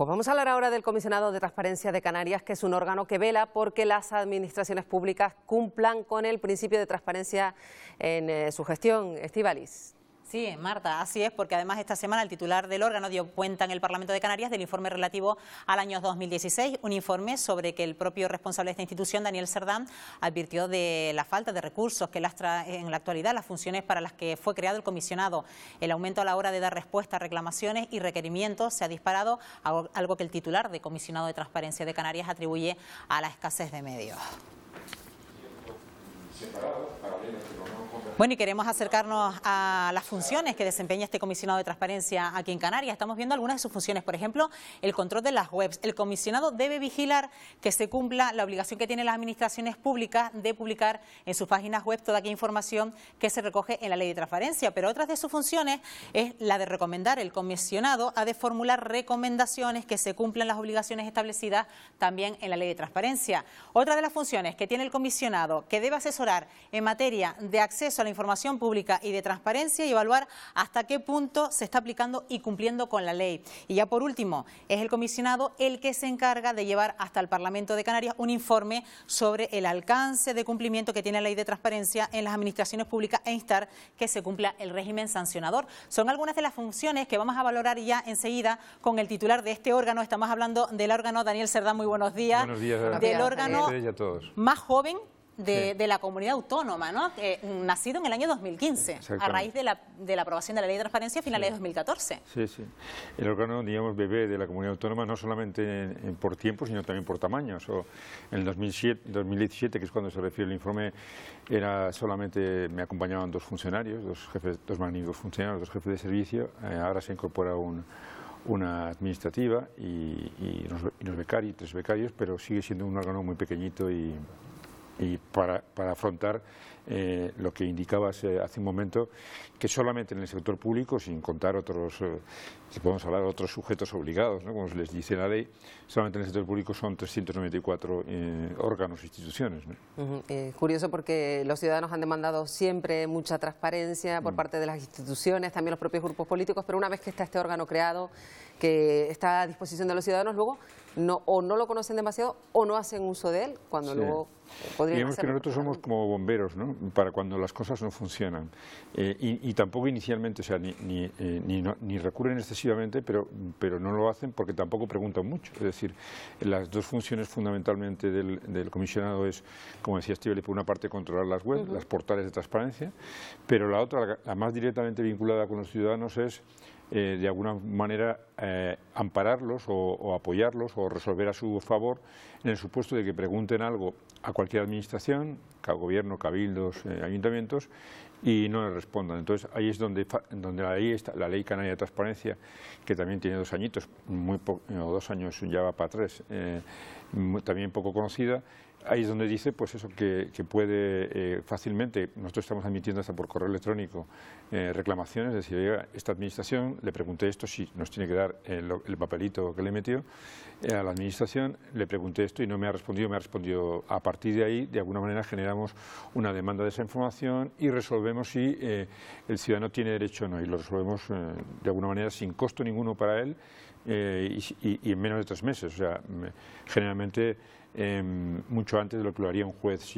Pues vamos a hablar ahora del Comisionado de Transparencia de Canarias, que es un órgano que vela porque las administraciones públicas cumplan con el principio de transparencia en su gestión. Estíbaliz. Sí, Marta, así es, porque además esta semana el titular del órgano dio cuenta en el Parlamento de Canarias del informe relativo al año 2016, un informe sobre que el propio responsable de esta institución, Daniel Cerdán, advirtió de la falta de recursos que lastra en la actualidad las funciones para las que fue creado el comisionado. El aumento a la hora de dar respuesta a reclamaciones y requerimientos se ha disparado, algo que el titular de Comisionado de Transparencia de Canarias atribuye a la escasez de medios. Bueno, y queremos acercarnos a las funciones que desempeña este comisionado de transparencia aquí en Canarias. Estamos viendo algunas de sus funciones, por ejemplo, el control de las webs. El comisionado debe vigilar que se cumpla la obligación que tienen las administraciones públicas de publicar en sus páginas web toda aquella información que se recoge en la ley de transparencia. Pero otras de sus funciones es la de recomendar. El comisionado ha de formular recomendaciones que se cumplan las obligaciones establecidas también en la ley de transparencia. Otra de las funciones que tiene el comisionado, que debe asesorar en materia de acceso a la información pública y de transparencia y evaluar hasta qué punto se está aplicando y cumpliendo con la ley. Y ya por último, es el comisionado el que se encarga de llevar hasta el Parlamento de Canarias un informe sobre el alcance de cumplimiento que tiene la ley de transparencia en las administraciones públicas e instar que se cumpla el régimen sancionador. Son algunas de las funciones que vamos a valorar ya enseguida con el titular de este órgano. Estamos hablando del órgano Daniel Cerdán. Muy buenos días. Buenos días. Del órgano más joven Sí. de la comunidad autónoma, ¿no? Nacido en el año 2015, a raíz de la aprobación de la Ley de Transparencia a finales de 2014. Sí, sí. El órgano, digamos, bebé de la comunidad autónoma, no solamente por tiempo, sino también por tamaños. En el 2017, que es cuando se refiere el informe, era solamente, me acompañaban dos funcionarios, dos magníficos funcionarios, dos jefes de servicio. Ahora se incorpora una administrativa y unos becarios, 3 becarios, pero sigue siendo un órgano muy pequeñito y para afrontar lo que indicabas hace un momento, que solamente en el sector público, sin contar otros, si podemos hablar de otros sujetos obligados, ¿no?, como se les dice en la ley, solamente en el sector público son 394 órganos e instituciones, ¿no? Curioso porque los ciudadanos han demandado siempre mucha transparencia por parte de las instituciones, también los propios grupos políticos, pero una vez que está este órgano creado, que está a disposición de los ciudadanos, luego o no lo conocen demasiado o no hacen uso de él, cuando luego podrían Digamos hacerlo. que nosotros somos como bomberos, ¿no?, para cuando las cosas no funcionan. Y tampoco inicialmente, o sea, ni recurren excesivamente, pero no lo hacen porque tampoco preguntan mucho. Es decir, las dos funciones fundamentalmente del comisionado es, como decía Estíbaliz, por una parte controlar las webs, las portales de transparencia, pero la otra, la más directamente vinculada con los ciudadanos, es de alguna manera ampararlos o apoyarlos o resolver a su favor en el supuesto de que pregunten algo a cualquier administración, gobierno, cabildos, ayuntamientos, y no les respondan. Entonces ahí es donde la ley canaria de transparencia, que también tiene 2 añitos, o 2 años ya va para 3, también poco conocida. Ahí es donde dice, pues eso, que puede fácilmente, nosotros estamos admitiendo hasta por correo electrónico reclamaciones, es decir, oiga, esta administración, le pregunté esto, sí, nos tiene que dar el papelito que le metió a la administración, le pregunté esto y no me ha respondido. A partir de ahí, de alguna manera, generamos una demanda de esa información y resolvemos si el ciudadano tiene derecho o no, y lo resolvemos de alguna manera sin costo ninguno para él y en menos de 3 meses, o sea, generalmente mucho antes de lo que lo haría un juez,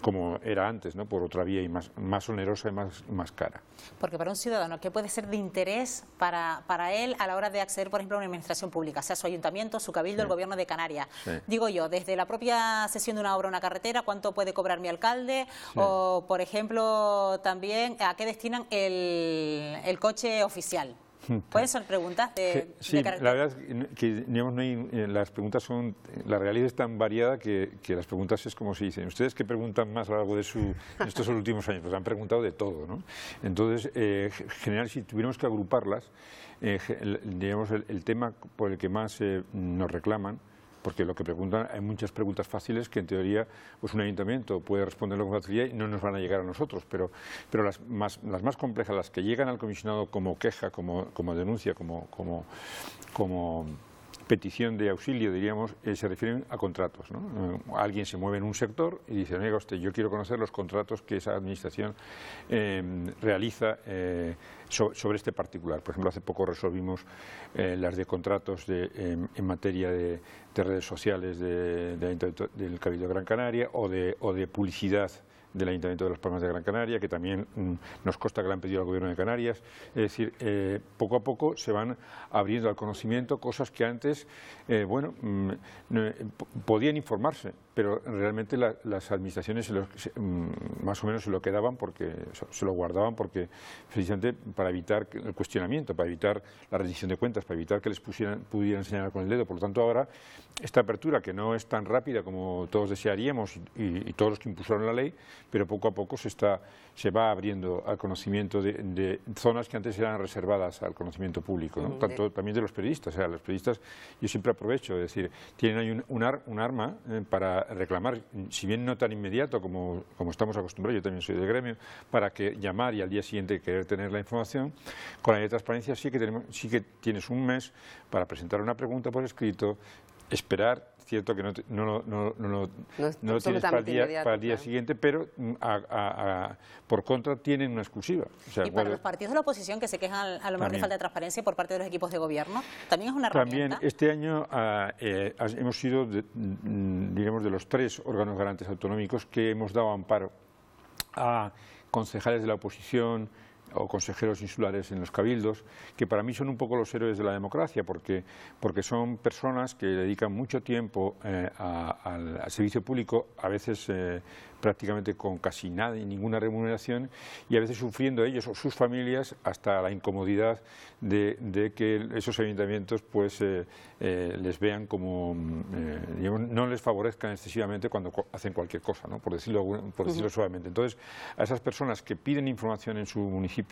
como era antes, ¿no?, por otra vía y más onerosa y más cara. Porque para un ciudadano, ¿qué puede ser de interés para él a la hora de acceder, por ejemplo, a una administración pública, sea su ayuntamiento, su cabildo, el gobierno de Canarias? Digo yo, desde la propia cesión de una obra, una carretera, ¿cuánto puede cobrar mi alcalde? O, por ejemplo, también, ¿a qué destinan el coche oficial? ¿Pueden ser preguntas de carácter? La verdad es que digamos, las preguntas son, la realidad es tan variada que las preguntas es como si dicen, ¿ustedes qué preguntan más a lo largo de estos últimos años? Pues han preguntado de todo, ¿no? Entonces, en general, si tuviéramos que agruparlas, digamos, el tema por el que más nos reclaman, porque lo que preguntan, hay muchas preguntas fáciles que en teoría pues un ayuntamiento puede responderlo con facilidad y no nos van a llegar a nosotros, pero las más complejas, las que llegan al comisionado como queja, como denuncia, como petición de auxilio, diríamos, se refieren a contratos, ¿no? Alguien se mueve en un sector y dice, oiga usted, yo quiero conocer los contratos que esa administración realiza sobre este particular. Por ejemplo, hace poco resolvimos las de contratos en materia de redes sociales del Cabildo de Gran Canaria o de publicidad del Ayuntamiento de Las Palmas de Gran Canaria, que también nos consta que le han pedido al Gobierno de Canarias. Es decir, poco a poco se van abriendo al conocimiento cosas que antes, podían informarse, pero realmente las administraciones más o menos se lo quedaban, se lo guardaban, porque precisamente para evitar el cuestionamiento, para evitar la rendición de cuentas, para evitar que les pudieran señalar con el dedo. Por lo tanto, ahora esta apertura, que no es tan rápida como todos desearíamos y todos los que impulsaron la ley, pero poco a poco se va abriendo al conocimiento de zonas que antes eran reservadas al conocimiento público, ¿no? Tanto también de los periodistas. O sea, los periodistas, yo siempre aprovecho, es decir, tienen ahí un arma para reclamar, si bien no tan inmediato como estamos acostumbrados, yo también soy del gremio, para que llamar y al día siguiente querer tener la información. Con la ley de transparencia sí que tienes un mes para presentar una pregunta por escrito, esperar, cierto que no lo tienes para el día siguiente, pero por contra tienen una exclusiva. O sea, y para los partidos de la oposición que se quejan a lo mejor de falta de transparencia por parte de los equipos de gobierno, también es una herramienta. También este año hemos sido, digamos, de los 3 órganos garantes autonómicos que hemos dado amparo a concejales de la oposición o consejeros insulares en los cabildos, que para mí son un poco los héroes de la democracia, porque son personas que dedican mucho tiempo al servicio público, a veces prácticamente con casi nada y ninguna remuneración, y a veces sufriendo ellos o sus familias hasta la incomodidad de que esos ayuntamientos pues les vean como, digamos, no les favorezcan excesivamente cuando hacen cualquier cosa, ¿no? por decirlo suavemente. Entonces, a esas personas que piden información en su municipio,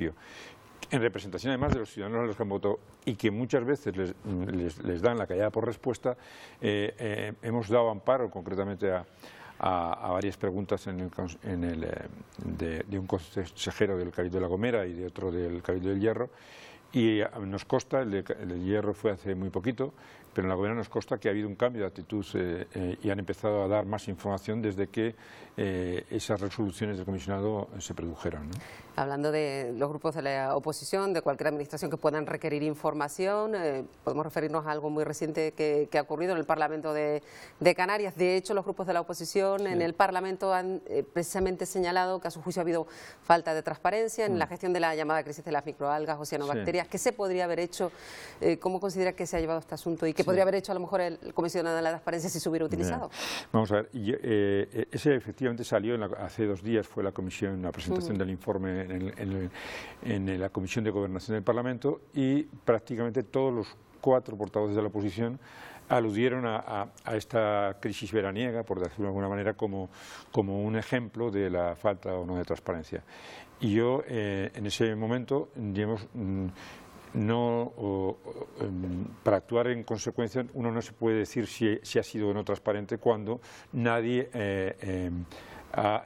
en representación además de los ciudadanos a los que han votado y que muchas veces les dan la callada por respuesta, hemos dado amparo concretamente a varias preguntas de un consejero del Cabildo de La Gomera y de otro del Cabildo del Hierro, y nos consta, el del Hierro fue hace muy poquito, pero en La Gomera nos consta que ha habido un cambio de actitud y han empezado a dar más información desde que esas resoluciones del comisionado se produjeron, ¿no? Hablando de los grupos de la oposición, de cualquier administración que puedan requerir información, podemos referirnos a algo muy reciente que ha ocurrido en el Parlamento de Canarias. De hecho, los grupos de la oposición en el Parlamento han precisamente señalado que a su juicio ha habido falta de transparencia en la gestión de la llamada crisis de las microalgas o cianobacterias. ¿Qué se podría haber hecho? ¿Cómo considera que se ha llevado este asunto? ¿Y qué podría haber hecho a lo mejor el comisionado de la transparencia si se hubiera utilizado? Bien. Vamos a ver, ese efectivamente salió hace 2 días, fue la presentación del informe en la Comisión de Gobernación del Parlamento, y prácticamente todos los 4 portavoces de la oposición aludieron a esta crisis veraniega, por decirlo de alguna manera, como un ejemplo de la falta o no de transparencia. Y yo, en ese momento, digamos, para actuar en consecuencia, uno no se puede decir si ha sido o no transparente cuando nadie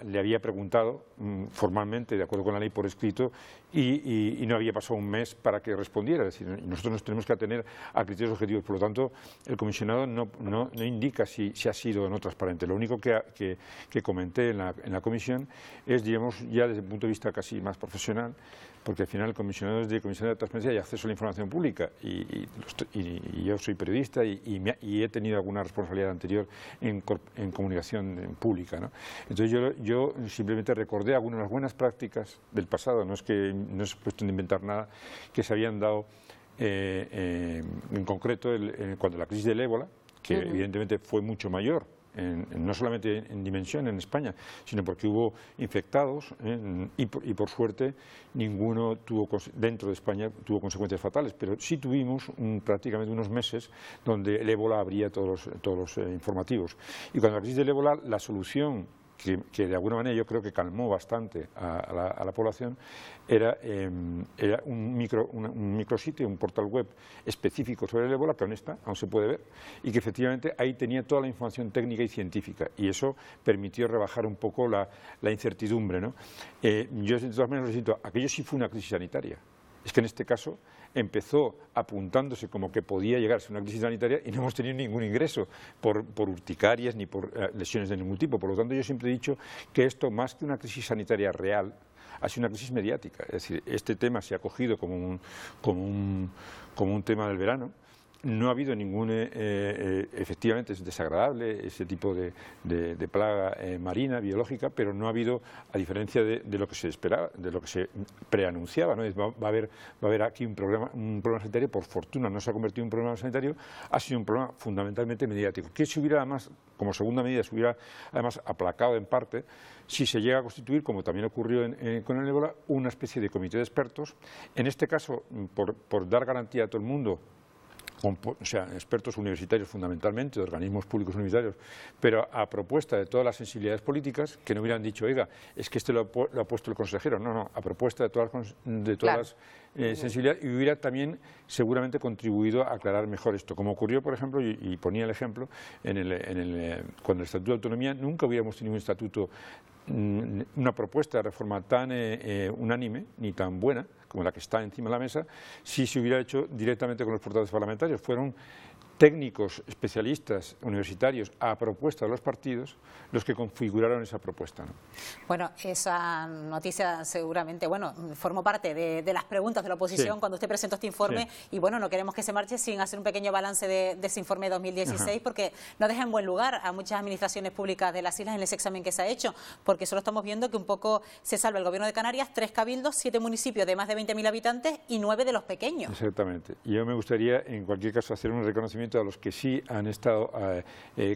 le había preguntado formalmente, de acuerdo con la ley, por escrito, y no había pasado un mes para que respondiera. Es decir, nosotros nos tenemos que atener a criterios objetivos. Por lo tanto, el comisionado no indica si ha sido o no transparente. Lo único que comenté en la comisión es, digamos, ya desde el punto de vista casi más profesional, porque al final el comisionado es de Comisión de Transparencia y Acceso a la Información Pública, y yo soy periodista y he tenido alguna responsabilidad anterior en comunicación pública, ¿no? Entonces yo simplemente recordé algunas buenas prácticas del pasado, no es cuestión de inventar nada, que se habían dado en concreto cuando la crisis del ébola, que evidentemente fue mucho mayor, no solamente en dimensión en España, sino porque hubo infectados y por suerte ninguno dentro de España tuvo consecuencias fatales, pero sí tuvimos prácticamente unos meses donde el ébola abría todos los informativos. Y cuando la crisis del ébola, la solución que de alguna manera yo creo que calmó bastante a la población, era un micrositio, un portal web específico sobre el ébola, que aún se puede ver, y que efectivamente ahí tenía toda la información técnica y científica, y eso permitió rebajar un poco la incertidumbre, ¿no? Yo de todas maneras lo siento, aquello sí fue una crisis sanitaria. Es que en este caso empezó apuntándose como que podía llegar a ser una crisis sanitaria y no hemos tenido ningún ingreso por urticarias ni por lesiones de ningún tipo. Por lo tanto, yo siempre he dicho que esto, más que una crisis sanitaria real, ha sido una crisis mediática. Es decir, este tema se ha cogido como un tema del verano. No ha habido ningún, efectivamente es desagradable ese tipo de plaga marina, biológica, pero no ha habido, a diferencia de lo que se esperaba, de lo que se preanunciaba, ¿no? Va a haber aquí un problema sanitario. Por fortuna no se ha convertido en un problema sanitario, ha sido un problema fundamentalmente mediático, que se hubiera además, como segunda medida, se hubiera además aplacado en parte si se llega a constituir, como también ocurrió con el ébola, una especie de comité de expertos, en este caso por dar garantía a todo el mundo, o sea, expertos universitarios fundamentalmente, de organismos públicos universitarios, pero a propuesta de todas las sensibilidades políticas, que no hubieran dicho, oiga, es que lo ha puesto el consejero, no, a propuesta de todas las sensibilidades, y hubiera también seguramente contribuido a aclarar mejor esto, como ocurrió, por ejemplo, y ponía el ejemplo, cuando el Estatuto de Autonomía, nunca hubiéramos tenido un estatuto, una propuesta de reforma tan unánime ni tan buena como la que está encima de la mesa, si se hubiera hecho directamente con los portavoces parlamentarios. Fueron técnicos, especialistas, universitarios, a propuesta de los partidos, los que configuraron esa propuesta, ¿no? Bueno, esa noticia seguramente, formó parte de las preguntas de la oposición cuando usted presentó este informe, y no queremos que se marche sin hacer un pequeño balance de ese informe de 2016, porque no deja en buen lugar a muchas administraciones públicas de las islas en ese examen que se ha hecho, porque solo estamos viendo que un poco se salva el Gobierno de Canarias, 3 cabildos, 7 municipios de más de 20.000 habitantes y 9 de los pequeños. Exactamente. Y yo me gustaría, en cualquier caso, hacer un reconocimiento a los que sí han estado.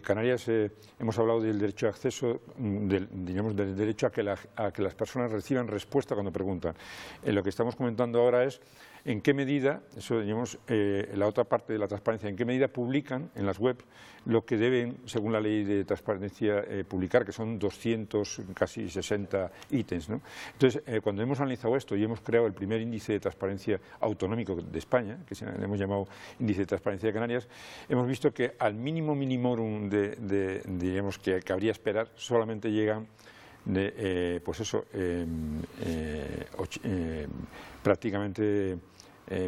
Canarias, hemos hablado del derecho de acceso, del derecho a que las personas reciban respuesta cuando preguntan. Lo que estamos comentando ahora es en qué medida, eso digamos, la otra parte de la transparencia, en qué medida publican en las webs lo que deben, según la ley de transparencia, publicar, que son 200, casi 60 ítems, ¿no? Entonces, cuando hemos analizado esto y hemos creado el primer índice de transparencia autonómico de España, que le hemos llamado índice de transparencia de Canarias, hemos visto que al mínimo minimorum digamos, que habría esperar, solamente llegan prácticamente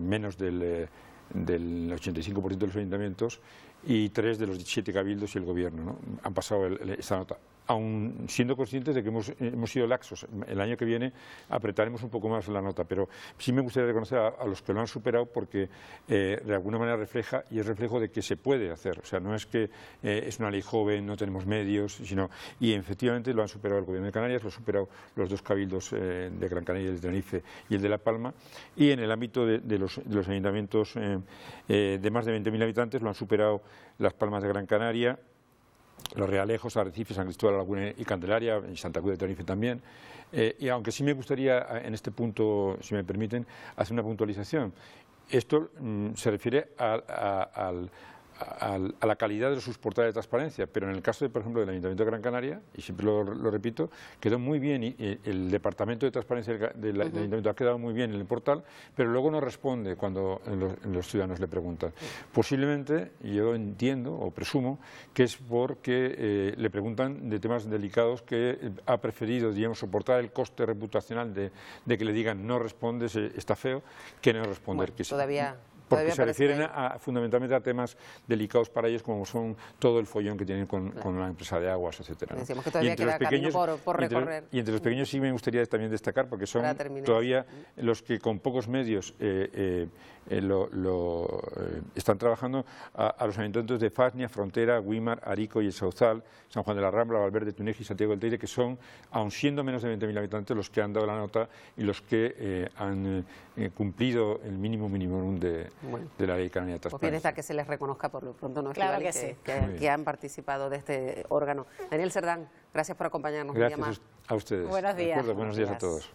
menos del 85% de los ayuntamientos y 3 de los 7 cabildos y el gobierno, ¿no? Han pasado esa nota, aun siendo conscientes de que hemos sido laxos. El año que viene apretaremos un poco más la nota, pero sí me gustaría reconocer a los que lo han superado, porque de alguna manera refleja y es reflejo de que se puede hacer. O sea, no es que es una ley joven, no tenemos medios, sino, y efectivamente lo han superado el Gobierno de Canarias, lo han superado los 2 cabildos de Gran Canaria, el de Tenerife y el de La Palma, y en el ámbito de los ayuntamientos de más de 20.000 habitantes lo han superado Las Palmas de Gran Canaria, Los Realejos, Arrecifes, San Cristóbal, La Laguna y Candelaria, y Santa Cruz de Tenerife también. Y aunque sí me gustaría, en este punto, si me permiten, hacer una puntualización. Esto se refiere a la calidad de sus portales de transparencia, pero en el caso, por ejemplo, del Ayuntamiento de Gran Canaria, y siempre lo repito, quedó muy bien, y el Departamento de Transparencia del Ayuntamiento ha quedado muy bien en el portal, pero luego no responde cuando los ciudadanos le preguntan. Posiblemente, yo entiendo o presumo, que es porque le preguntan de temas delicados que ha preferido, digamos, soportar el coste reputacional de que le digan no respondes, está feo, que no responder. Bueno, todavía... Porque se refieren fundamentalmente a temas delicados para ellos, como son todo el follón que tienen con la empresa de aguas, etcétera, ¿no? Decimos que todavía queda camino por recorrer. Y entre los pequeños sí me gustaría también destacar, porque son todavía los que con pocos medios están trabajando, a los ayuntamientos de Fasnia, Frontera, Güímar, Arico y El Sauzal, San Juan de la Rambla, Valverde, Túnez y Santiago del Teide, que son, aun siendo menos de 20.000 habitantes, los que han dado la nota y los que han cumplido el mínimo de la Ley Canaria de Transparencia. Pues bien está que se les reconozca por lo pronto, ¿no? Claro que sí. Que han participado de este órgano. Daniel Cerdán, gracias por acompañarnos. Gracias a ustedes. Buenos días. Buenos días a todos.